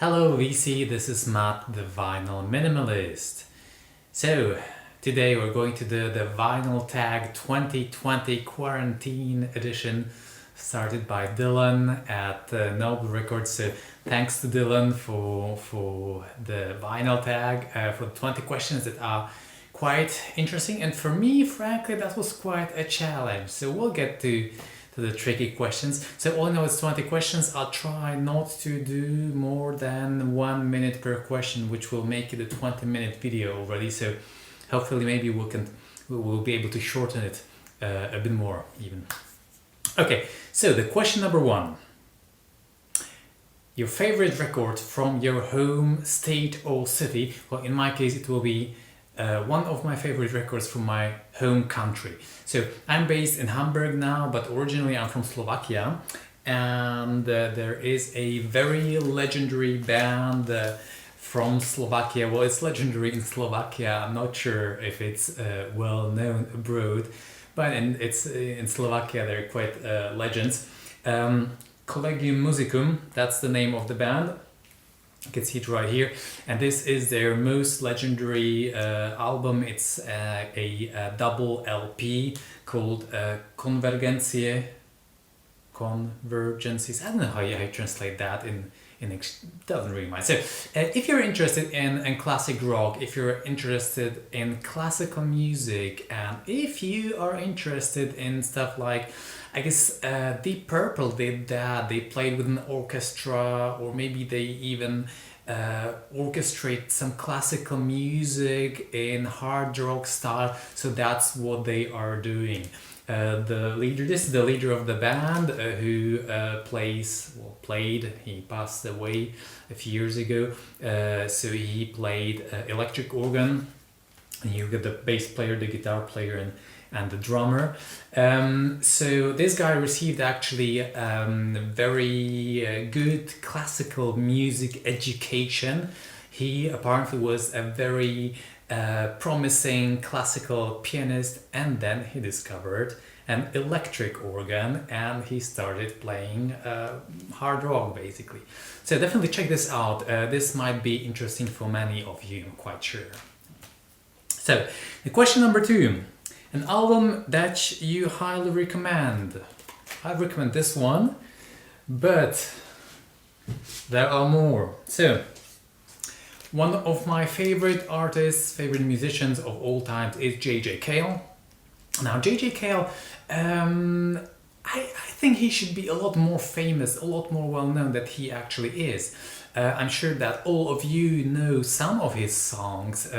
Hello VC, this is Matt, the Vinyl Minimalist. So, today we're going to do the Vinyl Tag 2020 Quarantine Edition, started by Dillon at Noble Records. So, thanks to Dillon for the Vinyl Tag, for the 20 questions that are quite interesting. And for me, frankly, that was quite a challenge. So, we'll get to the tricky questions. So all I know is 20 questions. I'll try not to do more than 1 minute per question, which will make it a 20-minute video already. So hopefully maybe we'll be able to shorten it a bit more even. Okay, so the question number 1. Your favorite record from your home state or city? Well, in my case it will be one of my favorite records from my home country. So I'm based in Hamburg now, but originally I'm from Slovakia, and there is a very legendary band from Slovakia. Well, it's legendary in Slovakia. I'm not sure if it's well known abroad, but it's in Slovakia they're quite legends. Collegium Musicum, that's the name of the band. You can see it right here, and this is their most legendary album. It's a double LP called Convergencies. I don't know how you translate that in doesn't really matter. So if you're interested in classic rock, if you're interested in classical music, and if you are interested in stuff like, I guess Deep Purple did that. They played with an orchestra, or maybe they even orchestrate some classical music in hard rock style. So that's what they are doing. This is the leader of the band who played. He passed away a few years ago. So he played electric organ. And you get the bass player, the guitar player, and the drummer. So this guy received actually very good classical music education. He apparently was a very promising classical pianist, and then he discovered an electric organ and he started playing hard rock basically. So definitely check this out. This might be interesting for many of you, I'm quite sure. So the question number 2. An album that you highly recommend. I recommend this one, but there are more. So, one of my favorite artists, favorite musicians of all time is J.J. Cale. Now, J.J. Cale, I think he should be a lot more famous, a lot more well known than he actually is. I'm sure that all of you know some of his songs,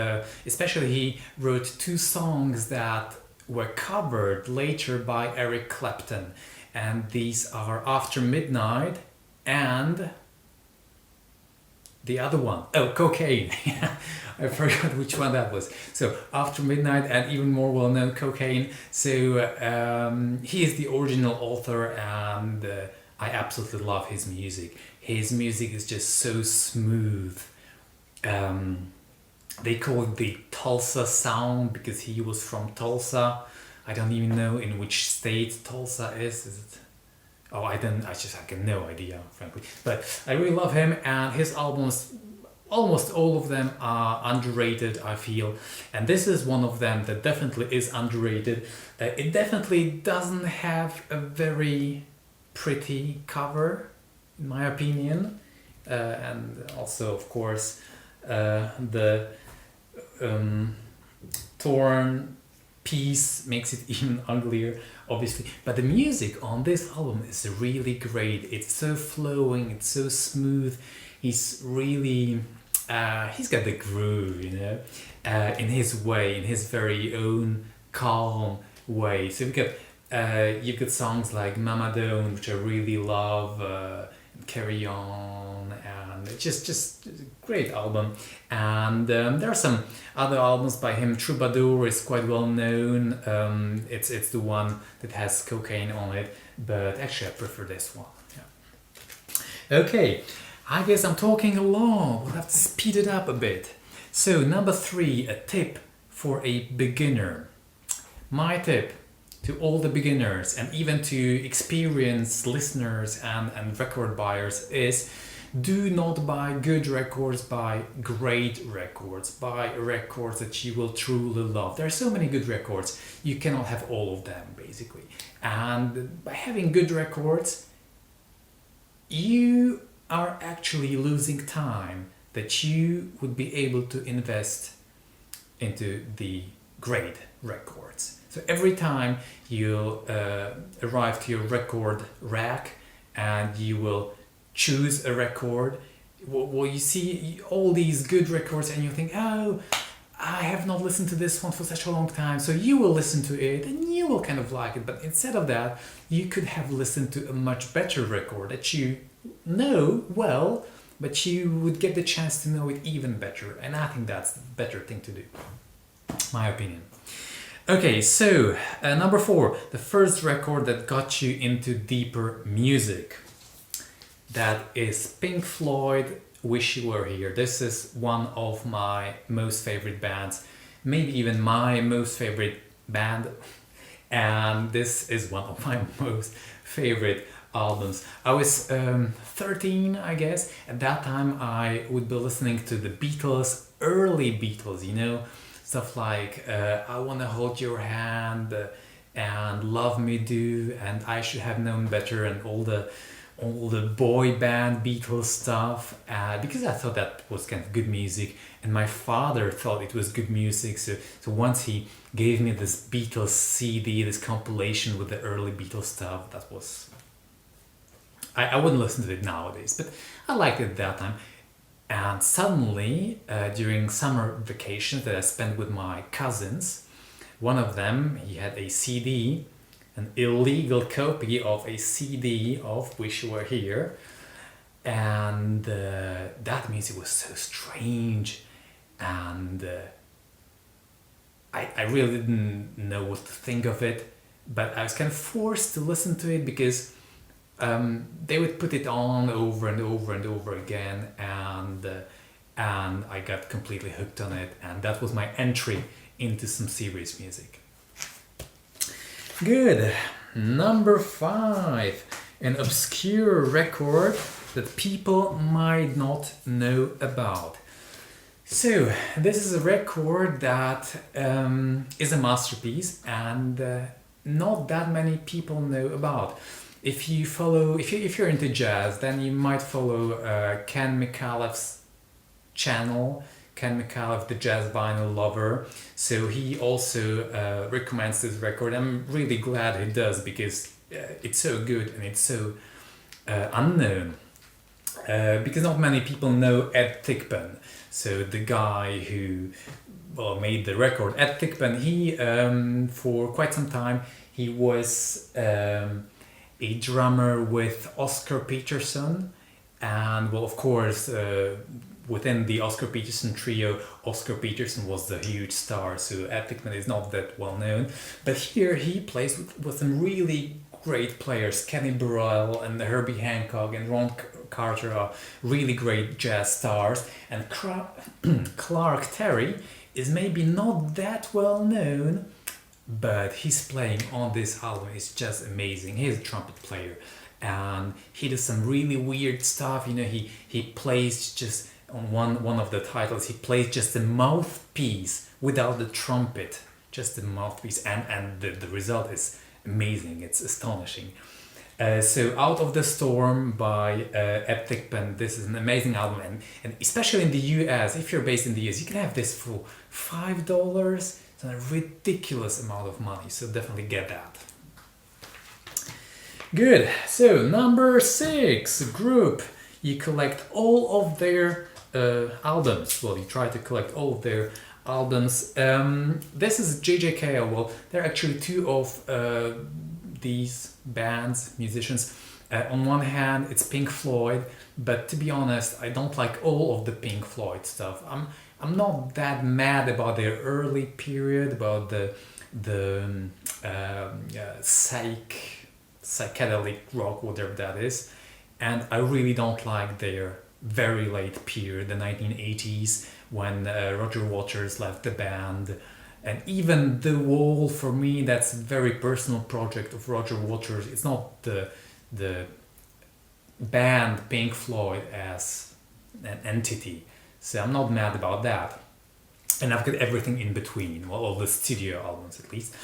especially he wrote 2 songs that were covered later by Eric Clapton, and these are After Midnight and the other one, Cocaine. I forgot which one that was. So After Midnight and even more well known, Cocaine. So he is the original author, and I absolutely love his music. His music is just so smooth. They call it the Tulsa sound because he was from Tulsa. I don't even know in which state Tulsa is. Is it? Oh, I have no idea, frankly. But I really love him, and his albums, almost all of them are underrated, I feel. And this is one of them that definitely is underrated. It definitely doesn't have a very pretty cover, in my opinion. And also, of course, the torn piece makes it even uglier, obviously. But the music on this album is really great. It's so flowing, it's so smooth. He's really he's got the groove, you know, in his way, in his very own calm way. So you've got songs like Mama Don't, which I really love, Carry On, and it's just a great album. And there are some other albums by him. Troubadour is quite well known. It's the one that has cocaine on it, but actually I prefer this one. Yeah. Okay, I guess I'm talking along. We'll have to speed it up a bit. So number 3, a tip for a beginner. My tip to all the beginners and even to experienced listeners and record buyers is Do not buy good records, buy great records, buy records that you will truly love. There are so many good records, you cannot have all of them basically. And by having good records, you are actually losing time that you would be able to invest into the great records. So every time you'll arrive to your record rack and you will choose a record, well, you see all these good records and you think, oh, I have not listened to this one for such a long time, so you will listen to it and you will kind of like it. But instead of that, you could have listened to a much better record that you know well, but you would get the chance to know it even better. And I think that's the better thing to do, my opinion. Okay, so number 4, the first record that got you into deeper music. That is Pink Floyd, Wish You Were Here. This is one of my most favorite bands, maybe even my most favorite band, and this is one of my most favorite albums. I was 13, I guess. At that time I would be listening to the Beatles, early Beatles, you know, stuff like I Wanna Hold Your Hand and Love Me Do and I Should Have Known Better and all the boy band Beatles stuff, because I thought that was kind of good music and my father thought it was good music, so once he gave me this Beatles CD, this compilation with the early Beatles stuff, that was, I wouldn't listen to it nowadays, but I liked it at that time. And suddenly during summer vacations that I spent with my cousins, one of them, he had a CD, an illegal copy of a CD of Wish You Were Here, and that music was so strange, and I really didn't know what to think of it, but I was kind of forced to listen to it because they would put it on over and over and over again, and I got completely hooked on it, and that was my entry into some serious music. Good. Number 5, an obscure record that people might not know about. So this is a record that is a masterpiece and not that many people know about. If you're into jazz, then you might follow Ken McAuliffe's channel, Ken McAuliffe, the jazz vinyl lover. So he also recommends this record. I'm really glad he does because it's so good and it's so unknown. Because not many people know Ed Thigpen. So the guy who made the record, Ed Thigpen, he for quite some time he was a drummer with Oscar Peterson, and of course within the Oscar Peterson trio, Oscar Peterson was the huge star, so Ed Thigpen is not that well known. But here he plays with some really great players. Kenny Burrell and Herbie Hancock and Ron Carter are really great jazz stars. And Clark Terry is maybe not that well known, but his playing on this album is just amazing. He's a trumpet player and he does some really weird stuff. You know, he plays just on one of the titles, he plays just a mouthpiece without the trumpet, just the mouthpiece, and the result is amazing. It's astonishing. So Out of the Storm by Ed Thigpen, this is an amazing album, and especially in the US, if you're based in the US, you can have this for $5. It's a ridiculous amount of money, so definitely get that. Good. So number 6, group. You collect all of their albums. Well, you try to collect all of their albums. This is J.J. Cale. Well, there are actually 2 of these bands, musicians. On one hand, it's Pink Floyd, but to be honest, I don't like all of the Pink Floyd stuff. I'm not that mad about their early period, about the psychedelic rock, whatever that is, and I really don't like their very late period, the 1980s, when Roger Waters left the band. And even The Wall, for me, that's a very personal project of Roger Waters. It's not the banned Pink Floyd as an entity. So I'm not mad about that. And I've got everything in between, well, all the studio albums at least.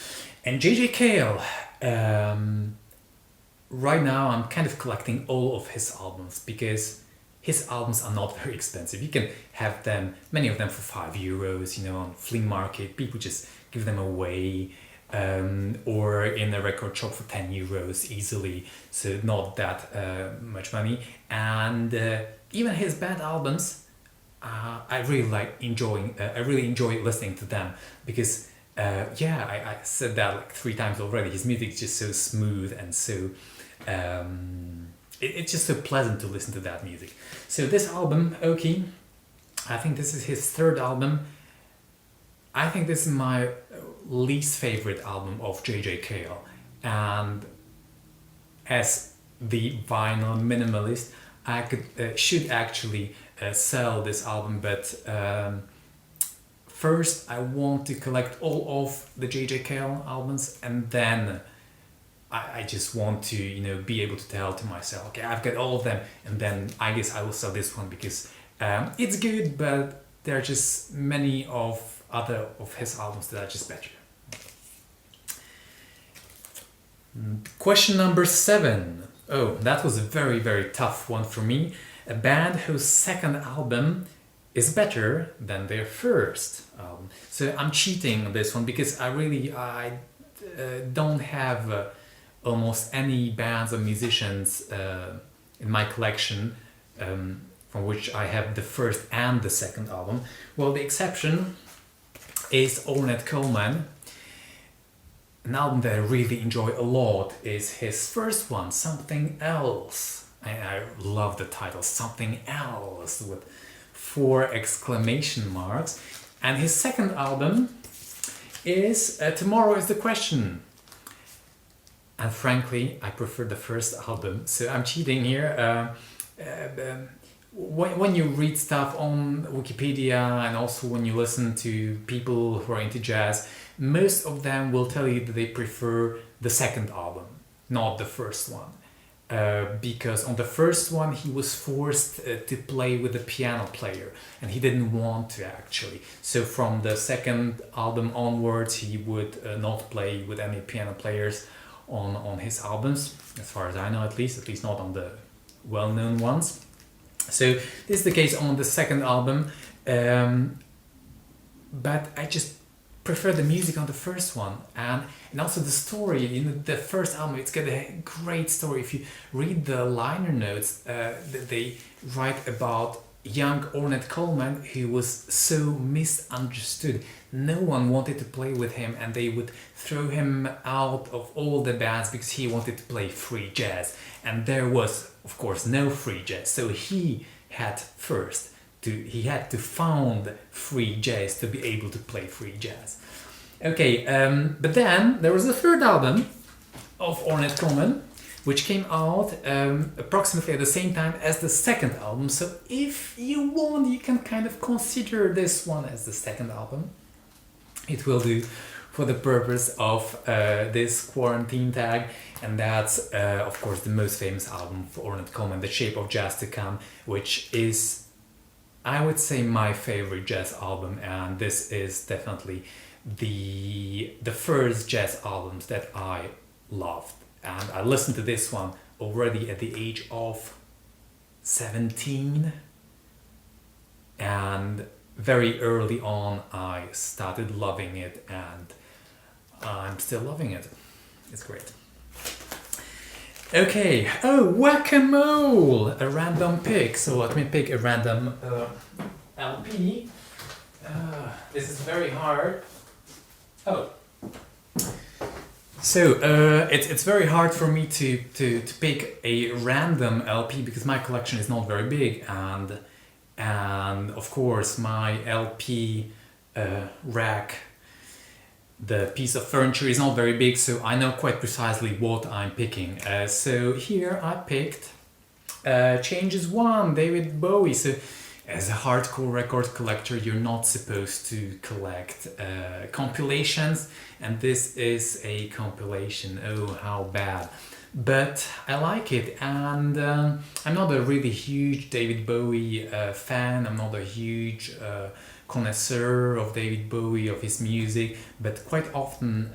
And JJ Cale, right now I'm kind of collecting all of his albums because his albums are not very expensive. You can have them, many of them for €5, on flea market. People just give them away, or in a record shop for €10 easily. So not that much money. And even his band albums, I really enjoy listening to them because I said that like 3 times already. His music is just so smooth and so it's just so pleasant to listen to that music. So this album, okay, I think this is his 3rd album. I think this is my least favorite album of JJ Cale, and as the vinyl minimalist, I should actually sell this album, but first I want to collect all of the JJ Cale albums, and then I just want to be able to tell to myself, okay, I've got all of them, and then I guess I will sell this one because it's good, but there are just many of other of his albums that are just better. Question number 7. Oh, that was a very, very tough one for me. A band whose 2nd album is better than their 1st album. So I'm cheating on this one because I don't have almost any bands or musicians in my collection from which I have the 1st and the 2nd album. Well, the exception is Ornette Coleman. An album that I really enjoy a lot is his 1st one, Something Else. I love the title, Something Else, with 4 exclamation marks. And his 2nd album is Tomorrow is the Question. And frankly, I prefer the 1st album, so I'm cheating here. When you read stuff on Wikipedia and also when you listen to people who are into jazz, most of them will tell you that they prefer the 2nd album, not the 1st one. Because on the 1st one he was forced to play with a piano player and he didn't want to actually. So from the 2nd album onwards he would not play with any piano players on his albums, as far as I know, at least not on the well-known ones. So this is the case on the 2nd album, but I just prefer the music on the 1st one, and also the story in the 1st album. It's got a great story. If you read the liner notes, they write about young Ornette Coleman who was so misunderstood. No one wanted to play with him and they would throw him out of all the bands because he wanted to play free jazz, and there was of course no free jazz, so he had to found free jazz to be able to play free jazz. Okay, but then there was a 3rd album of Ornette Coleman which came out approximately at the same time as the 2nd album. So if you want, you can kind of consider this one as the 2nd album. It will do for the purpose of this quarantine tag, and that's of course the most famous album for Ornette Coleman, The Shape of Jazz to Come, which is, I would say, my favorite jazz album, and this is definitely the first jazz albums that I loved. And I listened to this one already at the age of 17, and very early on I started loving it, and I'm still loving it. It's great. Okay, whack-a-mole! A random pick. So let me pick a random LP. This is very hard. So it's very hard for me to pick a random LP because my collection is not very big, and of course my LP rack, the piece of furniture, is not very big, so I know quite precisely what I'm picking. So here I picked Changes 1, David Bowie. So as a hardcore record collector, you're not supposed to collect compilations, and this is a compilation. Oh, how bad. but I like it. And I'm not a really huge David Bowie fan. I'm not a huge connoisseur of David Bowie, of his music, but quite often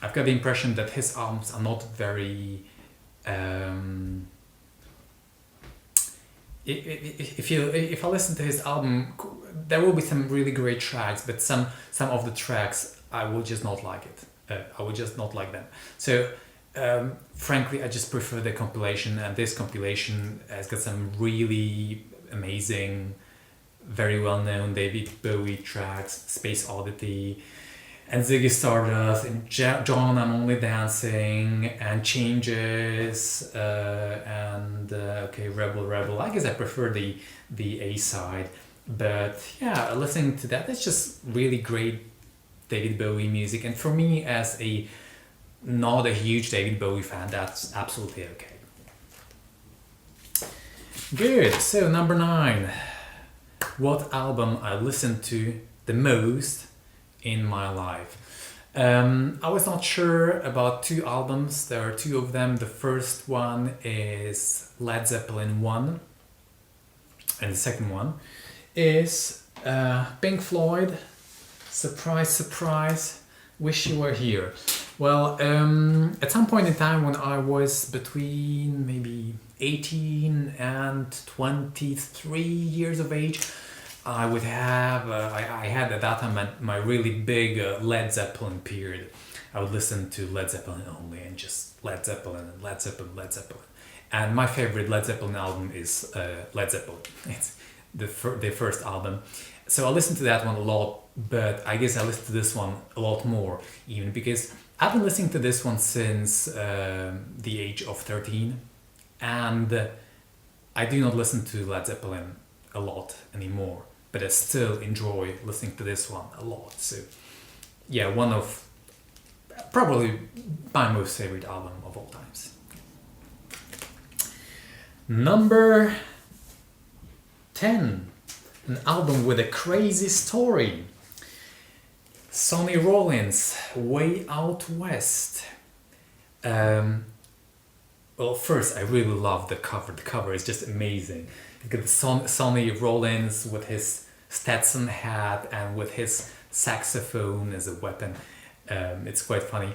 I've got the impression that his albums are not very if I listen to his album, there will be some really great tracks, but some of the tracks I will just not like it. I will just not like them. So frankly, I just prefer the compilation, and this compilation has got some really amazing, very well-known David Bowie tracks, Space Oddity, and Ziggy Stardust, and John, I'm Only Dancing, and Changes, and okay, Rebel Rebel. I guess I prefer the A side, but yeah, listening to that, it's just really great David Bowie music. And for me, as a not a huge David Bowie fan, that's absolutely okay. Good. So number 9, what album I listened to the most in my life. I was not sure about 2 albums. There are 2 of them. The first one is Led Zeppelin 1, and the second one is Pink Floyd, Surprise Surprise, Wish You Were Here. Well, at some point in time when I was between maybe 18 and 23 years of age, I would have, I had at that time my really big Led Zeppelin period. I would listen to Led Zeppelin only, and just Led Zeppelin and Led Zeppelin, Led Zeppelin. And my favorite Led Zeppelin album is Led Zeppelin. It's the first album. So I listened to that one a lot, but I guess I listened to this one a lot more, even because I've been listening to this one since the age of 13, and I do not listen to Led Zeppelin a lot anymore, but I still enjoy listening to this one a lot. So yeah, one of probably my most favorite album of all times. Number 10, an album with a crazy story. Sonny Rollins, Way Out West. Well, first, I really love the cover. The cover is just amazing. You get Sonny Rollins with his Stetson hat and with his saxophone as a weapon. It's quite funny.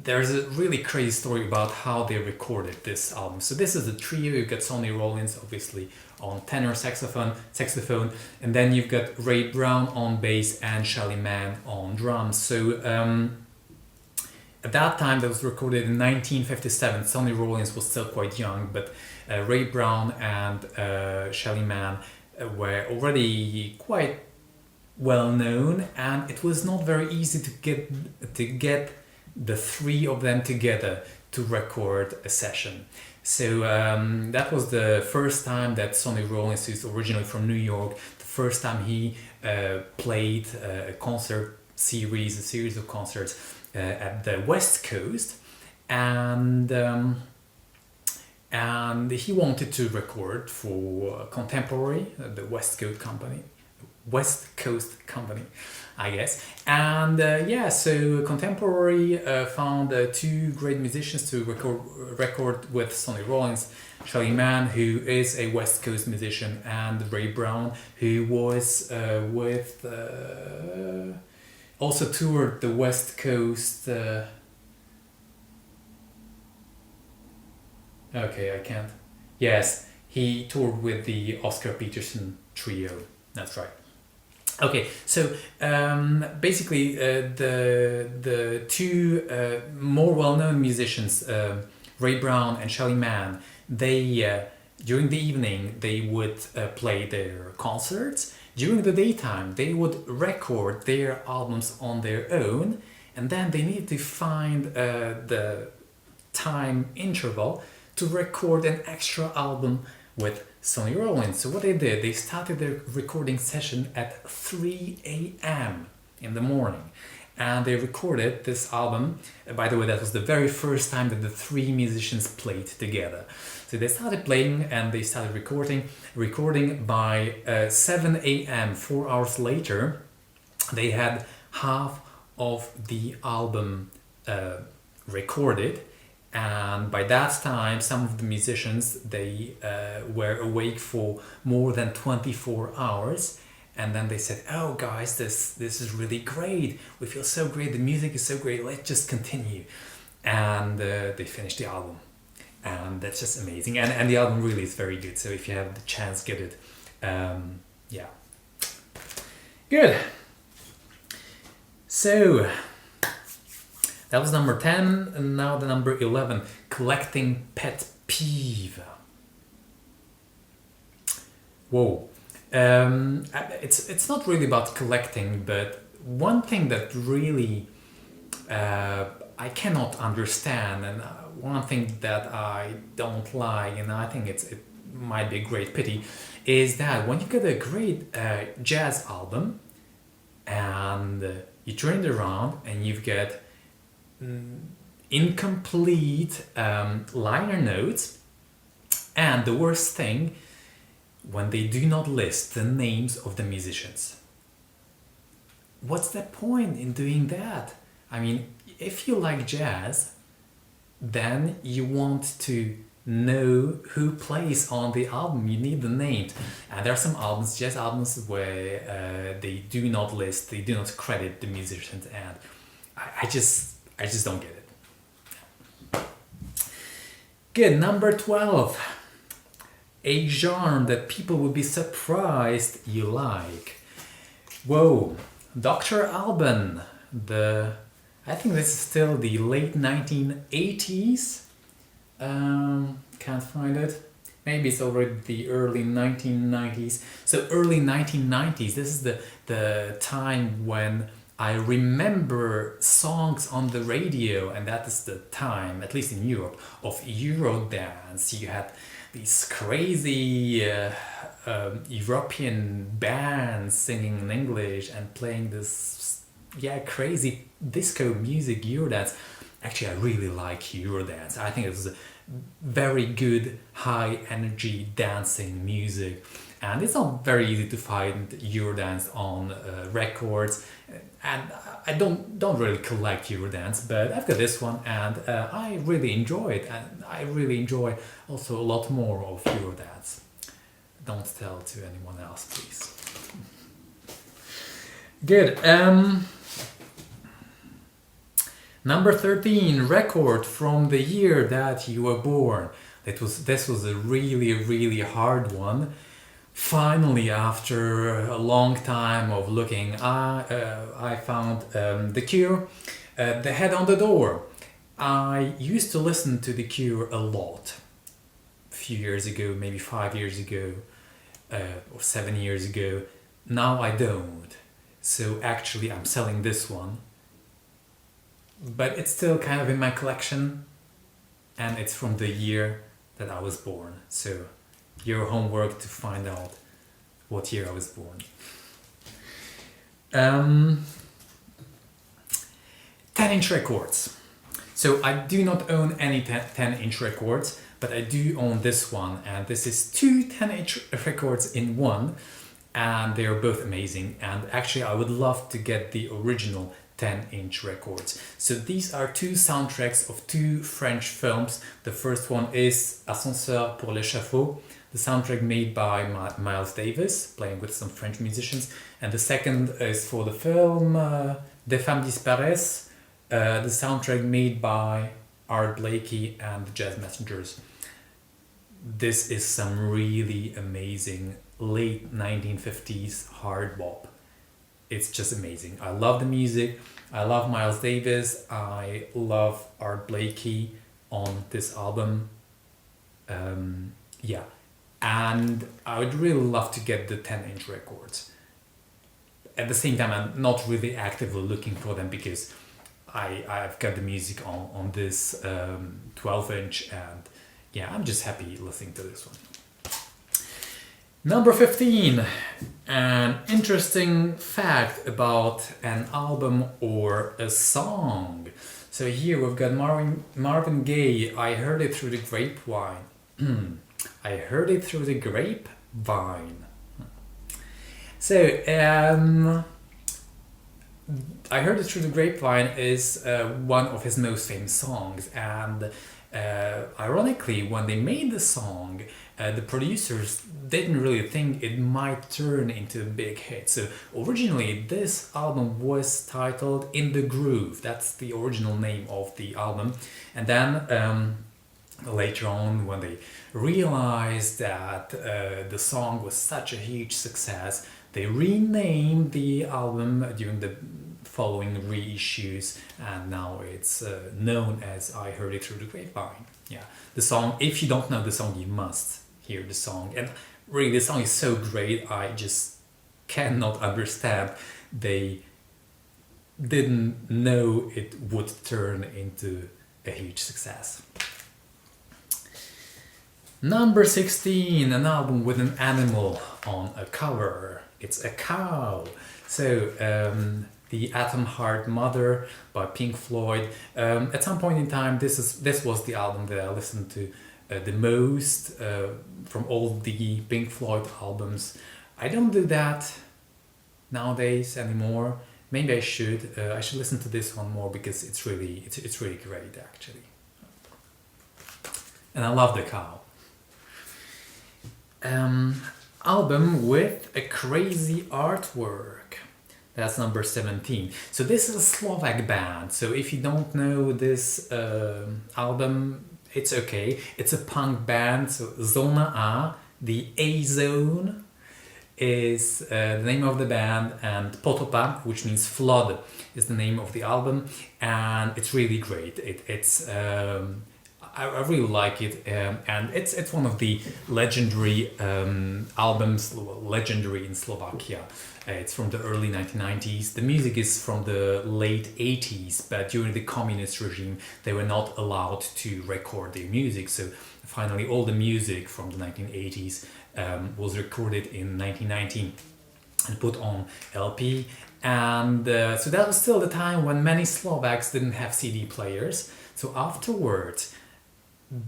There's a really crazy story about how they recorded this album. So this is a trio. You've got Sonny Rollins, obviously, on tenor saxophone, and then you've got Ray Brown on bass and Shelly Manne on drums. So at that time, that was recorded in 1957. Sonny Rollins was still quite young, but Ray Brown and Shelly Manne were already quite well known, and it was not very easy to get the 3 of them together to record a session. So that was the first time that Sonny Rollins, who's originally from New York, the first time he played a series of concerts at the West Coast, and he wanted to record for Contemporary, the West Coast company, I guess. And so Contemporary found 2 great musicians to record with Sonny Rollins: Shelly Manne, who is a West Coast musician, and Ray Brown, who was also toured the West Coast. Okay, I can't. Yes, he toured with the Oscar Peterson trio. That's right. Okay, so basically the 2 more well-known musicians, Ray Brown and Shelly Manne, they during the evening they would play their concerts. During the daytime, they would record their albums on their own, and then they needed to find the time interval to record an extra album with Sonny Rollins. So what they did, they started their recording session at 3 a.m. in the morning, and they recorded this album. By the way, that was the very first time that the 3 musicians played together. So they started playing and they started recording by 7 a.m., 4 hours later, they had half of the album recorded, and by that time some of the musicians, they were awake for more than 24 hours, and then they said, oh guys, this is really great, we feel so great, the music is so great, let's just continue. And they finished the album, and that's just amazing, and the album really is very good, so if you have the chance, get it. Yeah, good. So that was number 10, and now the number 11, collecting pet peeve. Whoa. It's not really about collecting, but one thing that really I cannot understand, and one thing that I don't like, and I think it might be a great pity, is that when you get a great jazz album and you turn it around and you've got incomplete liner notes, and the worst thing, when they do not list the names of the musicians. What's the point in doing that? I mean, if you like jazz, then you want to know who plays on the album, you need the names. And there are some albums, jazz albums, where they do not list, they do not credit the musicians, and I just don't get it. Good, number 12. A genre that people would be surprised you like. Whoa, Dr. Alban. I think this is still the late 1980s. Can't find it. Maybe it's already the early 1990s. So early 1990s, this is the time when I remember songs on the radio, and that is the time, at least in Europe, of Eurodance. You had these crazy European bands singing in English and playing this crazy disco music, Eurodance. Actually, I really like Eurodance. I think it was a very good high energy dancing music, and it's not very easy to find Eurodance on records, and I don't really collect Eurodance, but I've got this one, and I really enjoy it, and I really enjoy also a lot more of Eurodance. Don't tell to anyone else, please. Good. Number 13, record from the year that you were born. This was a really hard one. Finally, after a long time of looking, I found The Cure, The Head on the Door. I used to listen to The Cure a lot. A few years ago, maybe 5 years ago, or 7 years ago. Now I don't. So actually I'm selling this one. But it's still kind of in my collection, and it's from the year that I was born. So your homework to find out what year I was born. 10-inch records. So I do not own any 10-inch records, but I do own this one, and this is two 10-inch records in one, and they are both amazing. And actually I would love to get the original 10-inch records. So these are two soundtracks of two French films. The first one is Ascenseur pour l'échafaud, the soundtrack made by Miles Davis, playing with some French musicians. And the second is for the film Des Femmes Disparaissent, the soundtrack made by Art Blakey and the Jazz Messengers. This is some really amazing late 1950s hard bop. It's just amazing. I love the music. I love Miles Davis. I love Art Blakey on this album. And I would really love to get the 10-inch records. At the same time, I'm not really actively looking for them because I've got the music on this 12-inch, and I'm just happy listening to this one. Number 15, an interesting fact about an album or a song. So here we've got Marvin Gaye, I Heard It Through the Grapevine. I heard it through the grapevine. So I Heard It Through the Grapevine is one of his most famous songs, and ironically, when they made the song, the producers didn't really think it might turn into a big hit. So originally, this album was titled In the Groove. That's the original name of the album, and then later on, when they realized that the song was such a huge success, they renamed the album during the following reissues, and now it's known as I Heard It Through the Grapevine. Yeah, the song, if you don't know the song, you must hear the song. And really, the song is so great, I just cannot understand they didn't know it would turn into a huge success. Number 16, an album with an animal on a cover. It's a cow. So, The Atom Heart Mother by Pink Floyd. At some point in time, this was the album that I listened to the most from all the Pink Floyd albums. I don't do that nowadays anymore. Maybe I should. I should listen to this one more because it's really great actually. And I love the cow. Album with a crazy artwork. That's number 17. So this is a Slovak band. So if you don't know this album, it's okay. It's a punk band. So Zoma, the A Zone is the name of the band, and Potopa, which means flood, is the name of the album, and it's really great. I really like it, and it's one of the legendary albums, legendary in Slovakia. It's from the early 1990s. The music is from the late 80s, but during the communist regime, they were not allowed to record their music. So finally, all the music from the 1980s was recorded in 1990 and put on LP. And so that was still the time when many Slovaks didn't have CD players. So afterwards,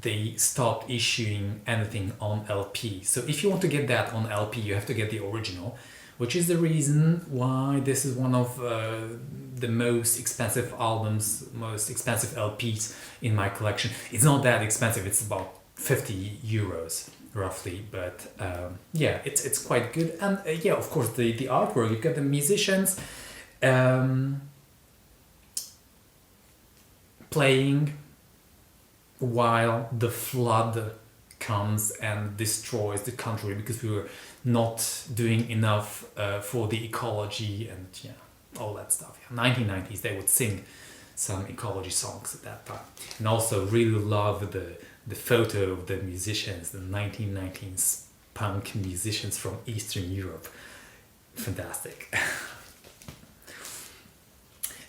they stopped issuing anything on LP. So if you want to get that on LP, you have to get the original, which is the reason why this is one of the most expensive albums, most expensive LPs in my collection. It's not that expensive, it's about 50 euros roughly, but yeah, it's quite good. And yeah, of course, the artwork, you got the musicians playing while the flood comes and destroys the country because we were not doing enough for the ecology and yeah, all that stuff. Yeah, 1990s, they would sing some ecology songs at that time. And also really love the photo of the musicians, the 1990s punk musicians from Eastern Europe. Fantastic.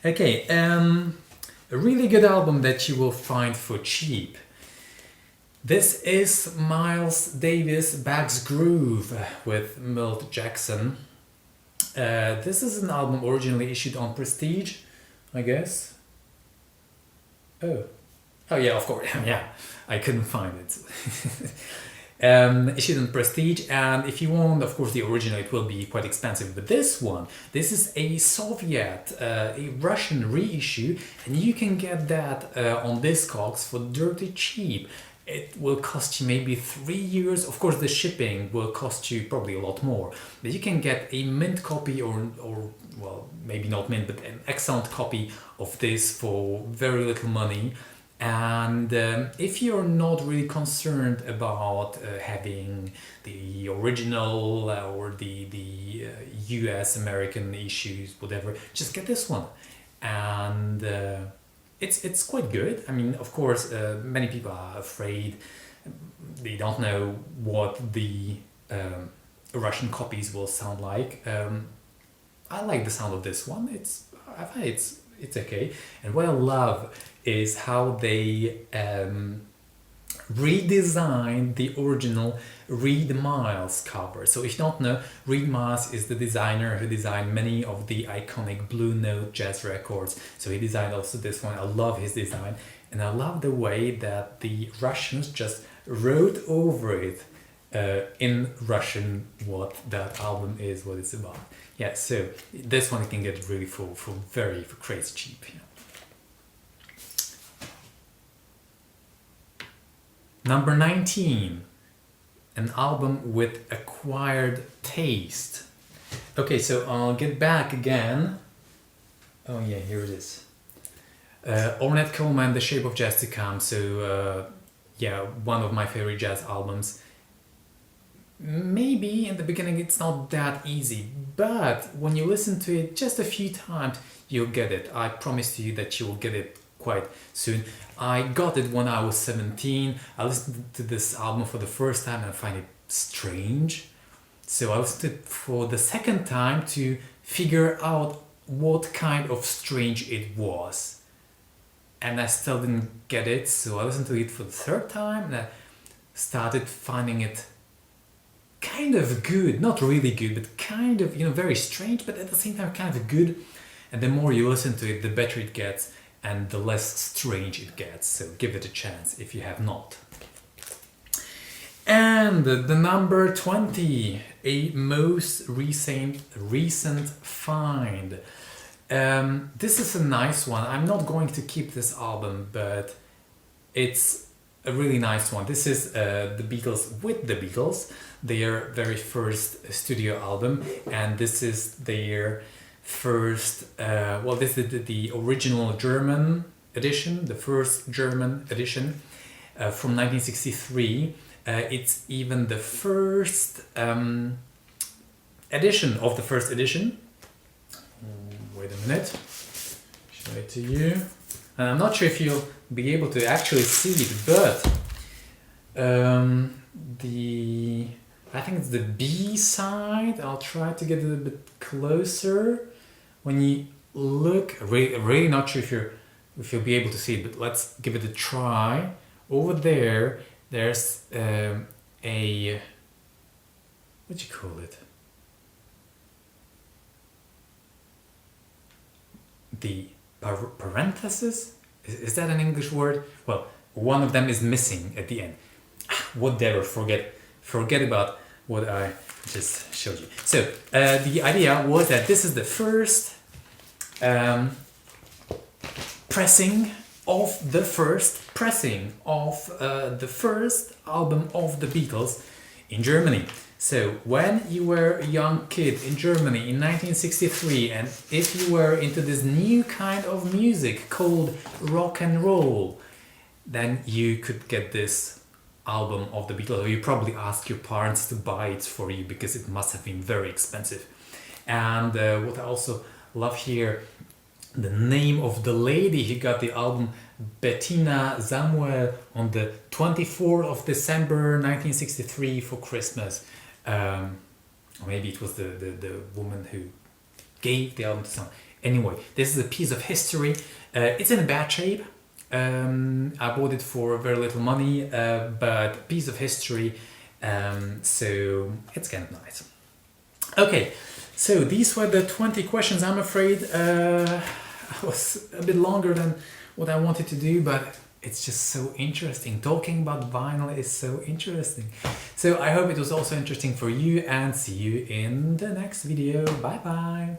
Okay, a really good album that you will find for cheap. This is Miles Davis' Bags Groove with Milt Jackson. This is an album originally issued on Prestige, I guess. Oh yeah, of course. Yeah, I couldn't find it. Issued on Prestige, and if you want, of course, the original, it will be quite expensive. But this is a Soviet, a Russian reissue, and you can get that on Discogs for dirty cheap. It will cost you maybe 3 euros. Of course, the shipping will cost you probably a lot more. But you can get a mint copy or well, maybe not mint, but an excellent copy of this for very little money. And if you're not really concerned about having the original or the US American issues, whatever, just get this one. And it's quite good. I mean, of course, many people are afraid. They don't know what the Russian copies will sound like. I like the sound of this one. I find it's okay. And what I love is how they redesigned the original Reed Miles cover. So if you don't know, Reed Miles is the designer who designed many of the iconic Blue Note jazz records. So he designed also this one. I love his design, and I love the way that the Russians just wrote over it in Russian what that album is, what it's about. Yeah, so this one you can get really for crazy cheap. Yeah. Number 19, an album with acquired taste. Okay, so I'll get back again. Oh yeah, here it is. Ornette Coleman, The Shape of Jazz to Come. So yeah, one of my favorite jazz albums. Maybe in the beginning it's not that easy, but when you listen to it just a few times, you'll get it. I promise you that you will get it quite soon. I got it when I was 17. I listened to this album for the first time and I find it strange. So I listened to it for the second time to figure out what kind of strange it was. And I still didn't get it, so I listened to it for the third time and I started finding it kind of good, not really good, but kind of, very strange, but at the same time kind of good. And the more you listen to it, the better it gets and the less strange it gets. So give it a chance if you have not. And the number 20, a most recent find. This is a nice one. I'm not going to keep this album, but it's a really nice one. This is the Beatles with the Beatles, their very first studio album, and this is their first, this is the original German edition, the first German edition from 1963. It's even the first edition of the first edition. Wait a minute, show it to you. And I'm not sure if you'll be able to actually see it, but I think it's the B side. I'll try to get it a bit closer. When you look, really not sure if you'll be able to see it, but let's give it a try. Over there, there's what do you call it? The parenthesis? Is that an English word? Well, one of them is missing at the end. Whatever, forget about what I just showed you. So the idea was that this is the first pressing of the first album of the Beatles in Germany. So when you were a young kid in Germany in 1963, and if you were into this new kind of music called rock and roll, then you could get this album of the Beatles, or you probably asked your parents to buy it for you because it must have been very expensive. And what I also love here, the name of the lady who got the album, Bettina Samuel, on the 24th of December 1963 for Christmas. Or maybe it was the woman who gave the album to someone. Anyway, this is a piece of history. It's in a bad shape. I bought it for very little money, but piece of history, so it's kind of nice. Okay, so these were the 20 questions. I'm afraid I was a bit longer than what I wanted to do, but it's just so interesting. Talking about vinyl is so interesting. So I hope it was also interesting for you, and see you in the next video. Bye bye.